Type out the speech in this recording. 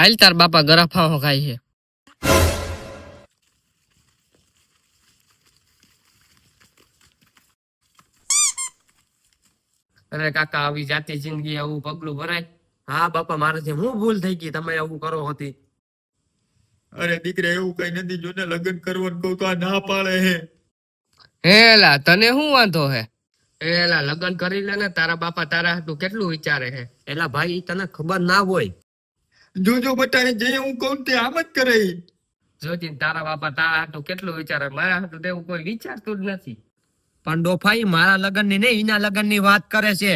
હાલ તાર બાપા ગરાફાઓ ખાય છે. અરે કાકા આવી જાતી જિંદગી આવું પગલું ભરાય? હા બાપા, મારાથી હું ભૂલ થઈ ગઈ, તમે આવું કરો હતી. અરે દીકરા એવું કઈ નથી, જોને લગ્ન કરવાનું કહું તો આ ના પાડે હે. હેલા તને શું વાંધો હે? હેલા લગ્ન કરી લે ને, તારા બાપા તારા હાટુ કેટલું વિચારે હે. એલા ભાઈ, ઈ તને ખબર ના હોય. જોજો બટા, જે હું કહું તે આમ જ કરે. જોજી તારા બાપા તારા હાટુ કેટલું વિચારે, મારા હાટુ તેવું કોઈ વિચારતું જ નથી. પણ ડોફાઈ મારા લગ્ન ની નહીં, એના લગ્ન ની વાત કરે છે.